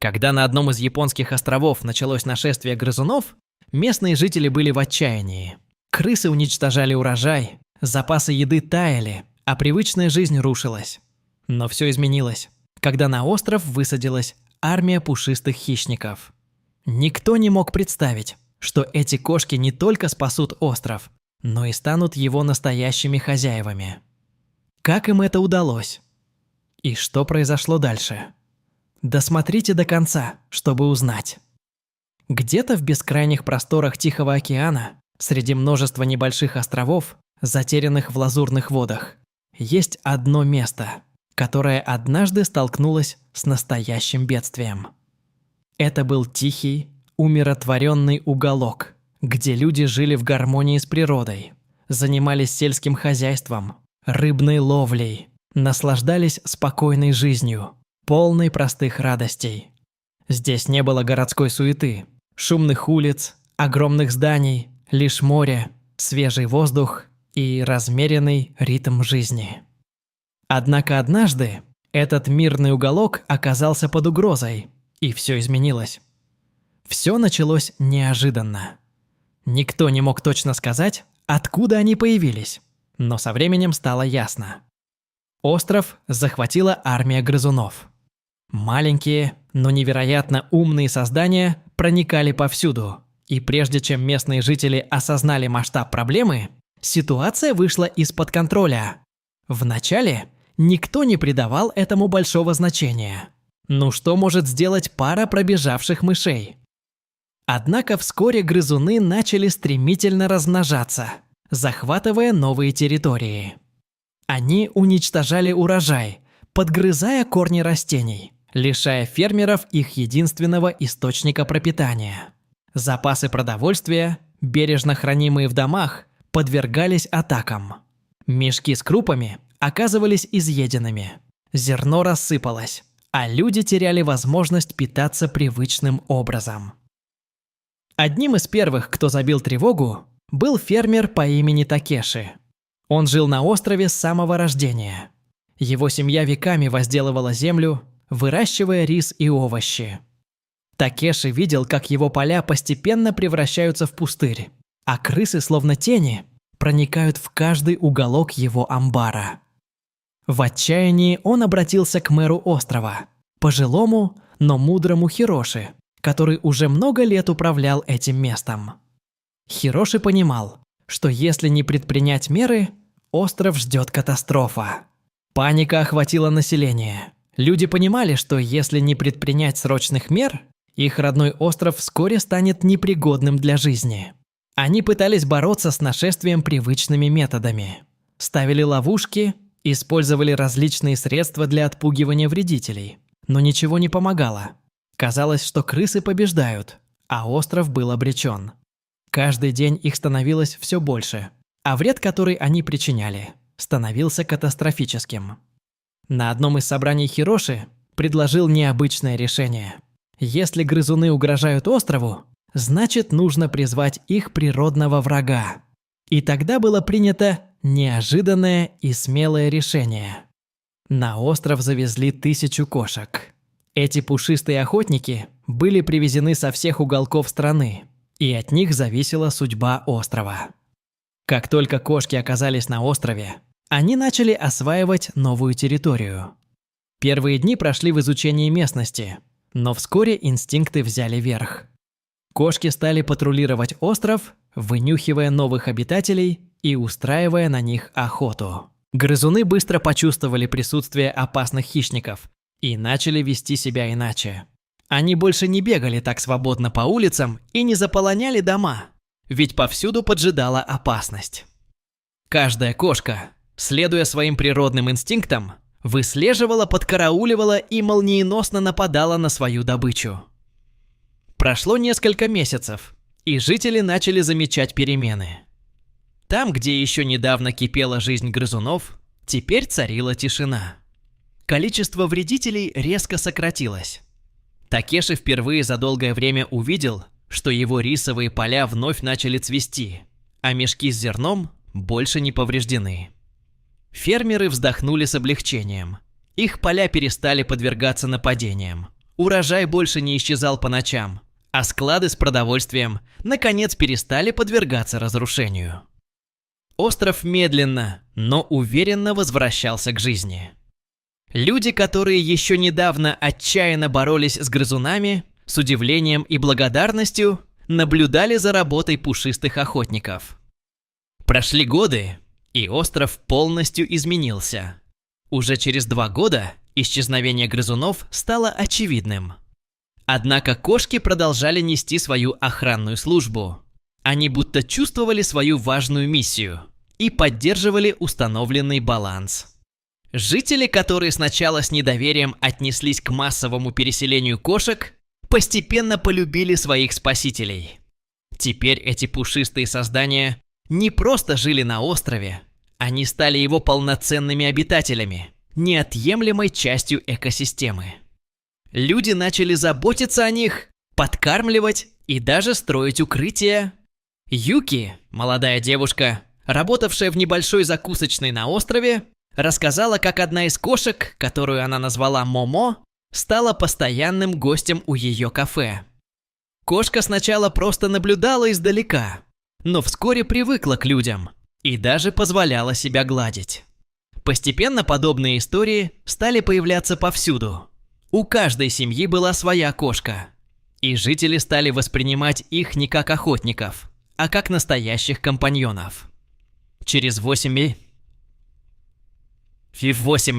Когда на одном из японских островов началось нашествие грызунов, местные жители были в отчаянии. Крысы уничтожали урожай, запасы еды таяли, а привычная жизнь рушилась. Но все изменилось, когда на остров высадилась армия пушистых хищников. Никто не мог представить, что эти кошки не только спасут остров, но и станут его настоящими хозяевами. Как им это удалось? И что произошло дальше? Досмотрите до конца, чтобы узнать. Где-то в бескрайних просторах Тихого океана, среди множества небольших островов, затерянных в лазурных водах, есть одно место, которое однажды столкнулось с настоящим бедствием. Это был тихий, умиротворенный уголок, где люди жили в гармонии с природой, занимались сельским хозяйством, рыбной ловлей, наслаждались спокойной жизнью, полной простых радостей. Здесь не было городской суеты, шумных улиц, огромных зданий, лишь море, свежий воздух и размеренный ритм жизни. Однако однажды этот мирный уголок оказался под угрозой, и все изменилось. Все началось неожиданно. Никто не мог точно сказать, откуда они появились, но со временем стало ясно. Остров захватила армия грызунов. Маленькие, но невероятно умные создания проникали повсюду, и прежде чем местные жители осознали масштаб проблемы, ситуация вышла из-под контроля. Вначале никто не придавал этому большого значения. Ну что может сделать пара пробежавших мышей? Однако вскоре грызуны начали стремительно размножаться, захватывая новые территории. Они уничтожали урожай, подгрызая корни растений, лишая фермеров их единственного источника пропитания. Запасы продовольствия, бережно хранимые в домах, подвергались атакам. Мешки с крупами оказывались изъеденными, зерно рассыпалось, а люди теряли возможность питаться привычным образом. Одним из первых, кто забил тревогу, был фермер по имени Такеши. Он жил на острове с самого рождения. Его семья веками возделывала землю, выращивая рис и овощи. Такеши видел, как его поля постепенно превращаются в пустырь, а крысы, словно тени, проникают в каждый уголок его амбара. В отчаянии он обратился к мэру острова, пожилому, но мудрому Хироши, который уже много лет управлял этим местом. Хироши понимал, что если не предпринять меры, остров ждет катастрофа. Паника охватила население. Люди понимали, что если не предпринять срочных мер, их родной остров вскоре станет непригодным для жизни. Они пытались бороться с нашествием привычными методами. Ставили ловушки, использовали различные средства для отпугивания вредителей. Но ничего не помогало. Казалось, что крысы побеждают, а остров был обречен. Каждый день их становилось все больше, а вред, который они причиняли, становился катастрофическим. На одном из собраний Хироши предложил необычное решение. Если грызуны угрожают острову, значит, нужно призвать их природного врага. И тогда было принято неожиданное и смелое решение. На остров завезли 1000 кошек. Эти пушистые охотники были привезены со всех уголков страны, и от них зависела судьба острова. Как только кошки оказались на острове, они начали осваивать новую территорию. Первые дни прошли в изучении местности, но вскоре инстинкты взяли верх. Кошки стали патрулировать остров, вынюхивая новых обитателей и устраивая на них охоту. Грызуны быстро почувствовали присутствие опасных хищников и начали вести себя иначе. Они больше не бегали так свободно по улицам и не заполоняли дома, ведь повсюду поджидала опасность. Каждая кошка, следуя своим природным инстинктам, выслеживала, подкарауливала и молниеносно нападала на свою добычу. Прошло несколько месяцев, и жители начали замечать перемены. Там, где еще недавно кипела жизнь грызунов, теперь царила тишина. Количество вредителей резко сократилось. Такеши впервые за долгое время увидел, что его рисовые поля вновь начали цвести, а мешки с зерном больше не повреждены. Фермеры вздохнули с облегчением. Их поля перестали подвергаться нападениям, Урожай больше не исчезал по ночам, а склады с продовольствием наконец перестали подвергаться разрушению. Остров медленно, но уверенно возвращался к жизни. Люди, которые еще недавно отчаянно боролись с грызунами, с удивлением и благодарностью наблюдали за работой пушистых охотников. Прошли годы, и остров полностью изменился. Уже через 2 года исчезновение грызунов стало очевидным. Однако кошки продолжали нести свою охранную службу. Они будто чувствовали свою важную миссию и поддерживали установленный баланс. Жители, которые сначала с недоверием отнеслись к массовому переселению кошек, постепенно полюбили своих спасителей. Теперь эти пушистые создания не просто жили на острове, они стали его полноценными обитателями, неотъемлемой частью экосистемы. Люди начали заботиться о них, подкармливать и даже строить укрытия. Юки, молодая девушка, работавшая в небольшой закусочной на острове, рассказала, как одна из кошек, которую она назвала Момо, стала постоянным гостем у ее кафе. Кошка сначала просто наблюдала издалека, но вскоре привыкла к людям и даже позволяла себя гладить. Постепенно подобные истории стали появляться повсюду. У каждой семьи была своя кошка, и жители стали воспринимать их не как охотников, а как настоящих компаньонов. Через 8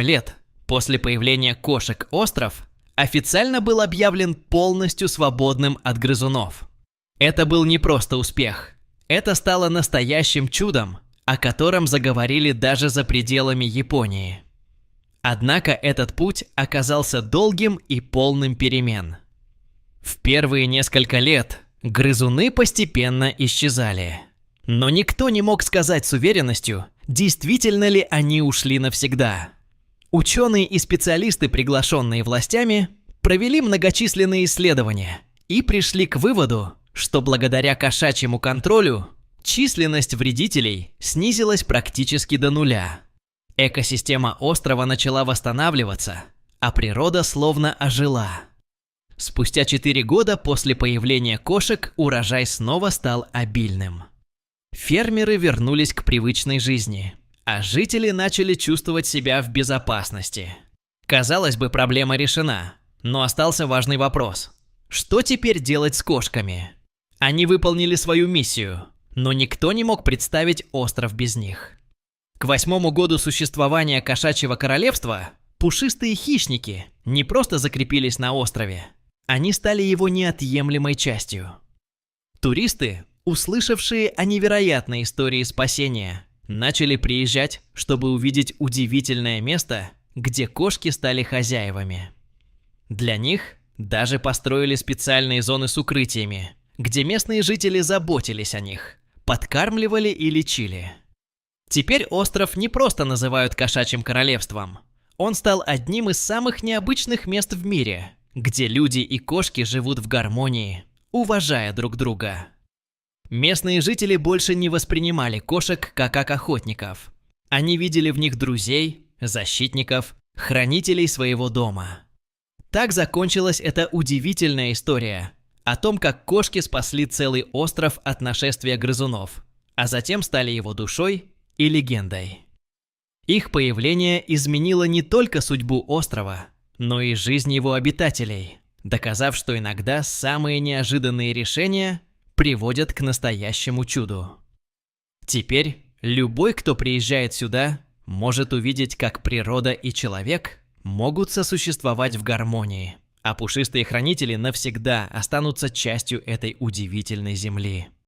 лет после появления кошек остров официально был объявлен полностью свободным от грызунов. Это был не просто успех. Это стало настоящим чудом, о котором заговорили даже за пределами Японии. Однако этот путь оказался долгим и полным перемен. В первые несколько лет грызуны постепенно исчезали. Но никто не мог сказать с уверенностью, действительно ли они ушли навсегда. Ученые и специалисты, приглашенные властями, провели многочисленные исследования и пришли к выводу, что благодаря кошачьему контролю численность вредителей снизилась практически до нуля. Экосистема острова начала восстанавливаться, а природа словно ожила. Спустя 4 года после появления кошек урожай снова стал обильным. Фермеры вернулись к привычной жизни, а жители начали чувствовать себя в безопасности. Казалось бы, проблема решена, но остался важный вопрос. Что теперь делать с кошками? Они выполнили свою миссию, но никто не мог представить остров без них. К 8-му году существования кошачьего королевства пушистые хищники не просто закрепились на острове, они стали его неотъемлемой частью. Туристы, услышавшие о невероятной истории спасения, начали приезжать, чтобы увидеть удивительное место, где кошки стали хозяевами. Для них даже построили специальные зоны с укрытиями, где местные жители заботились о них, подкармливали и лечили. Теперь остров не просто называют кошачьим королевством. Он стал одним из самых необычных мест в мире, где люди и кошки живут в гармонии, уважая друг друга. Местные жители больше не воспринимали кошек как охотников. Они видели в них друзей, защитников, хранителей своего дома. Так закончилась эта удивительная история о том, как кошки спасли целый остров от нашествия грызунов, а затем стали его душой и легендой. Их появление изменило не только судьбу острова, но и жизнь его обитателей, доказав, что иногда самые неожиданные решения приводят к настоящему чуду. Теперь любой, кто приезжает сюда, может увидеть, как природа и человек могут сосуществовать в гармонии, а пушистые хранители навсегда останутся частью этой удивительной земли.